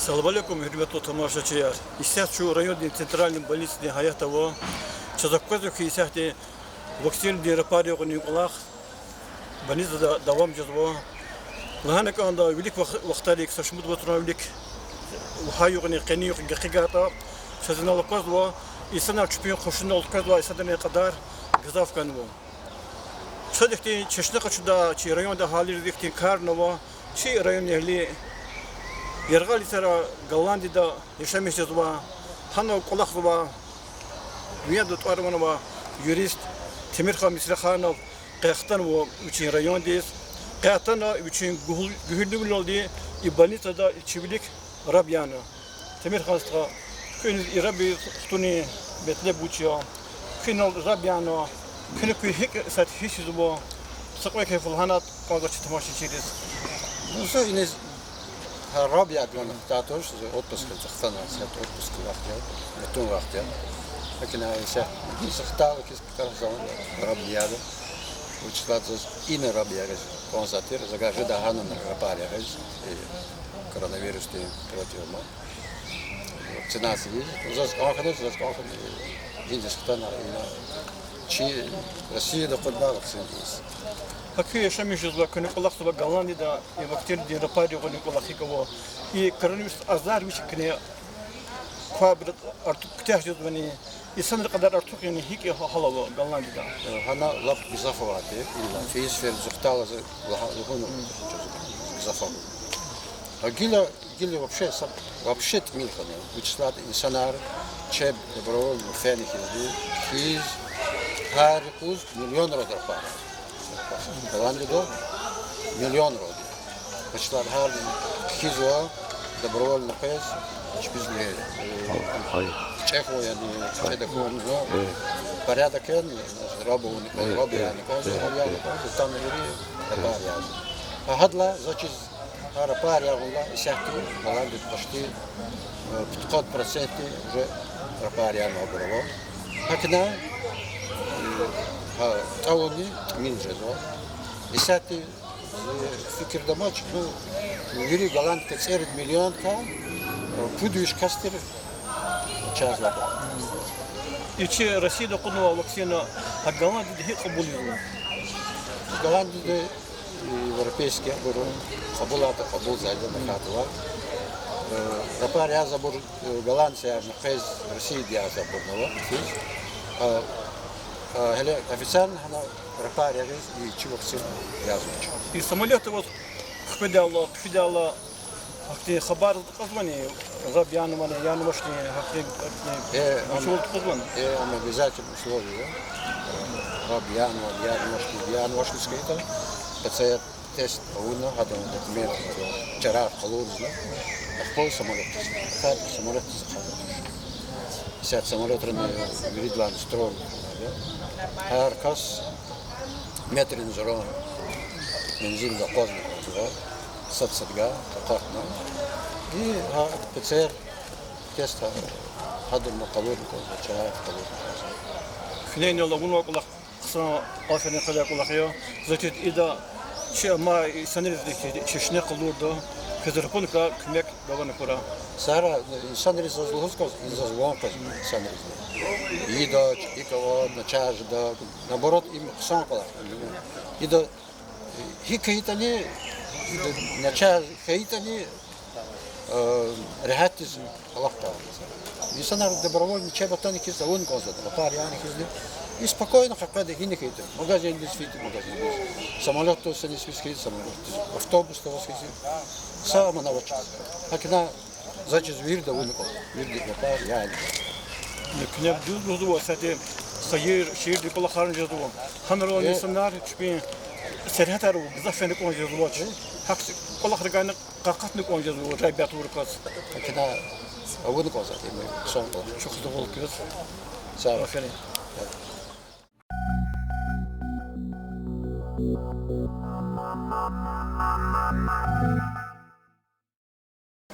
Салам алейкум, хурматтуу тамашачылар. Исәтчү районның центральный больницасында хаятаво. Чазакказык исәтте вакцин дирапариогын юклах. Больницада давам жазво. Лаһанак анда велик вакыттарик сашмуд батран велик. Хайогын кени гакигата. Чазаналказво. İnsanlar çöpün koşunda olduklarla isadene kadar gızafkan bu. Çözdükten çeşne kaçıda çi rayonda hali diktin karnava çi rayon ehli yergal isara Gollandiyada yaşamışız va hana kulak va viyadu tvarmana va jurist Temirhan Misrakhanov qayaqtan va üçün rayondayız. Qayaqtan üçün gühüldü oldu İbanitada çivilik Rabyana. Temirhan'sta Künüz İrabi tutuni betle buçuyor. Künül Rabyano, künü hik sat hiç bu. Sakma keyful hanat kavga çıtmaş içeriz. Nasıl yine Rabya diyorum. Tatış, otpusku çıktığında, set otpusku vakti, bütün vakti. Lakin ise sıkta kis karzan Rabya'da. Uçlatız yine Rabya'da konstatır. Zagajı da hanım Rabya'da. Koronavirüs diye противно. Вакцинации есть. Индийская чи Россия до куда вакцинировалась. Hakı yaşamışız bak künü kulaksa bak Gollandiyada vaktin diyarapariogını kulakiko и koronavirüs azar bir şekilde kuabret artık kütahcız beni insanlar kadar artık yani hiç halalı Gollandiyada. Hana laf bizafavati illa fiiz fer zuhtala lahunu bizafavati. Гили вообще тмилханы. Вычислят инсанар, чеб, добровольно, феник, физ, харикуз, миллион родов пара. Голландия миллион родов. Вычислят хар, хизуа, добровольно фез, чпизли, чеху, яни, чедакон, порядок, рабу, там а хадла, значит, Рапария была исяхту, Голландия почти 500% уже рапария набрало. Hakina tavuni mincezo. Исяхту fikirde maç bu yürü Голландия çeyrek milyon ka pudüş kastır çazlarda. İçi Rusya'da kullanılan vaksinı Gollandiyada hiç kabul edilmiyor. Голландия европейский бурун кабулата кабул зайда накатывал. Рапария забор Голландия нахез Россия диа забор нова. Hele официально она рапария и чуваксин язычу. И самолеты вот кфидала хакти хабар казвани Рабьяну мане яну машни хакти машул казвани. Она обязательно условие. Рабьяну яну машни скейта. Пациент тест уна, хадам документ, вчера в Калужино, а пол самолет. Хад самолет захватил. Сяд самолет рано видлан строй. Аркас метрин зрон. Бензин да поздно. Садга, такатна. И пациент тест хадам на Калужино, вчера в Калужино. Хлейни лагуну кулак кыса аферин кылак кулакё. Значит, ида Чема санрыздык чешне кылурду. Федерапонка кмек даваны кура. Сара санрыз зазлуска зазлуанка санрыз. Ида икава начажда наоборот им ксанкала. Ида хикаитани начаж хеитани рехатиз алахта. Инсанар добровольно чеботаники завон козад. Паряни хизли. И спокойно как-то гинекает. Магазин без фит, магазин без. Самолет то не свискит, самолет. Автобус то свискит. Сама на очи. Hakina зачем вирда уникал. Вирда напар я. Кнеп дузду сати sayır şehir dipalakların жазуы. Хамерон insanlar çünkü serhatar zaferlik on жазуы. Hak kolaklarını kakatlık on жазуы. Rabiat vurkaz. Hakina unikal zaten. Son çok da olkuz. Sağ ol. Aferin.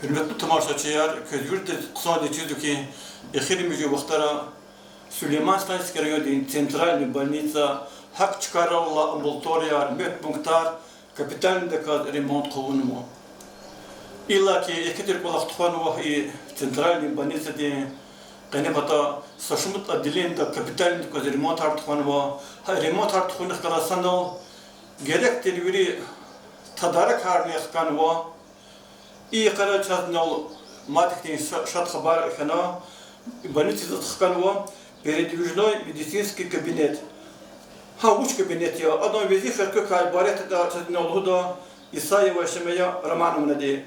Hürmetli tamaşaçılar, közgürte iqtisadi çizdiki, ekhirimizi vaxtara Süleyman Stanskiy rayonidagi Centralniy больница, haq chiqarilla ambulatoriya, medpunktar, kapitalniy remont qilindi. Иллаки экитер колахтханова и центральный больница де канебата сошмут отделение да капитальный ремонт артханова ремонт артханных карасанал герек телевири тадарак харнехканова и карачазнал матихтин шат хабар хана больница затхканова передвижной медицинский кабинет. Уч кабинет я одно визифер как айбарет да цазнал Исаева Шемея Романовна де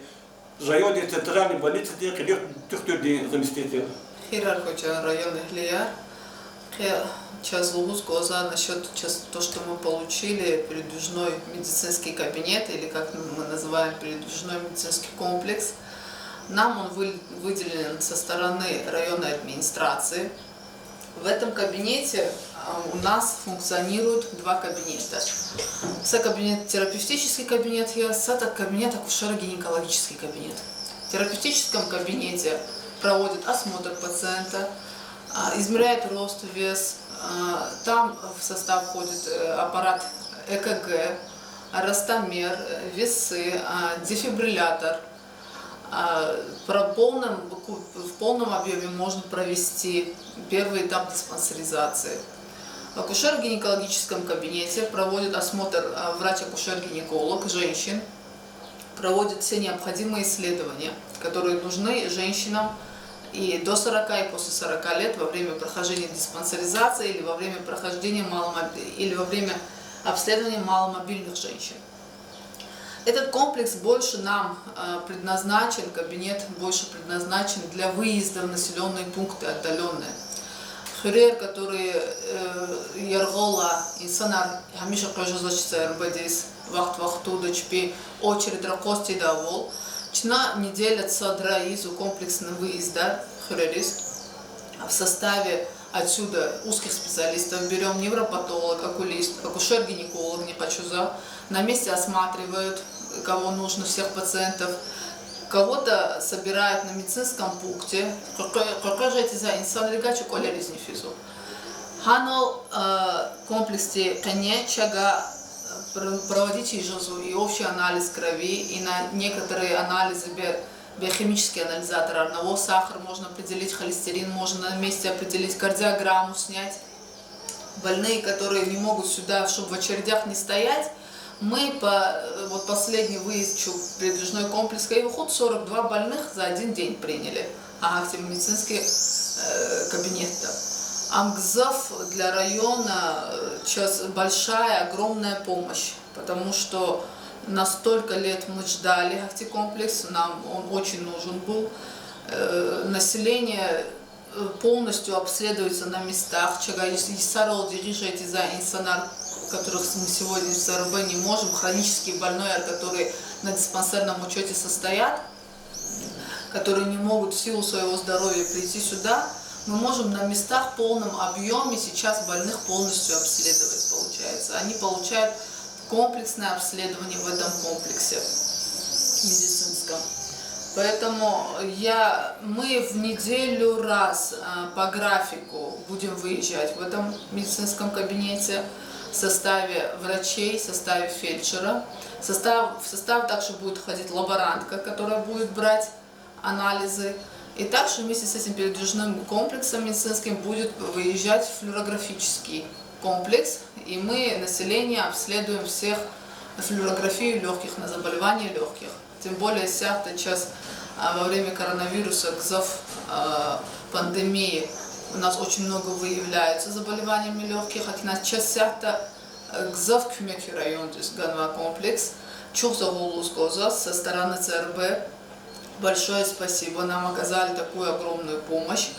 районный центральный больницы де тюхтюрди заместитель. Хирархоча район Глия. Сейчас лугус глаза насчет то, что мы получили передвижной медицинский кабинет, или как мы называем передвижной медицинский комплекс. Нам он выделен со стороны районной администрации. В этом кабинете у нас функционируют два кабинета. Это кабинет, терапевтический кабинет, это кабинет акушеро-гинекологический кабинет. В терапевтическом кабинете проводят осмотр пациента, измеряет рост, вес. Там в состав входит аппарат ЭКГ, ростомер, весы, дефибриллятор. В полном объеме можно провести первый этап диспансеризации. В акушер-гинекологическом кабинете проводит осмотр врач-акушер-гинеколог женщин, проводит все необходимые исследования, которые нужны женщинам и до 40, и после 40 лет во время прохождения диспансеризации или во время обследования маломобильных женщин. Этот комплекс больше нам предназначен, кабинет больше предназначен для выезда в населенные пункты отдаленные. Хюрер, который Яргола и Санар Хамиша Кожазочца РБДИС вахт-вахту дочпи очередь ракости давол. Чна не делятся драизу комплексный выезда Хюрерис в составе отсюда узких специалистов берем невропатолог, окулист, акушер-гинеколог, не хочу за. На месте осматривают, кого нужно, всех пациентов. Кого-то собирают на медицинском пункте. Какой же эти за инсан регачу коля резнифизу. Ханал комплексе коне чага проводить ижозу и общий анализ крови, и на некоторые анализы биохимический анализатор одного, сахар можно определить, холестерин можно на месте определить, кардиограмму снять. Больные, которые не могут сюда, чтобы в очередях не стоять, мы вот последний выезд в передвижной комплекс Каевухуд 42 больных за один день приняли. Медицинский кабинет. Амгзов для района сейчас большая, огромная помощь, потому что на столько лет мы ждали комплекс, нам он очень нужен был. Население полностью обследуется на местах, чага если сарол дирижите за инсанар, которых мы сегодня в СРБ не можем, хронические больные, которые на диспансерном учете состоят, которые не могут в силу своего здоровья прийти сюда, мы можем на местах в полном объеме сейчас больных полностью обследовать, получается. Они получают комплексное обследование в этом комплексе медицинском. Поэтому мы в неделю раз по графику будем выезжать в этом медицинском кабинете в составе врачей, в составе фельдшера. В состав также будет входить лаборантка, которая будет брать анализы. И также вместе с этим передвижным комплексом медицинским будет выезжать флюорографический комплекс. И мы население обследуем всех на флюорографию легких, на заболевания легких. Тем более сейчас во время коронавируса, пандемии, у нас очень много выявляется заболеваниями легких. Сейчас гзав кюмеки район, то есть ганва комплекс, со стороны ЦРБ. Большое спасибо, нам оказали такую огромную помощь.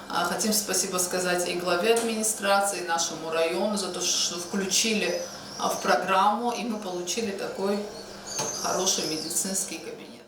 Хотим спасибо сказать и главе администрации, и нашему району за то, что включили в программу, и мы получили такой хороший медицинский кабинет.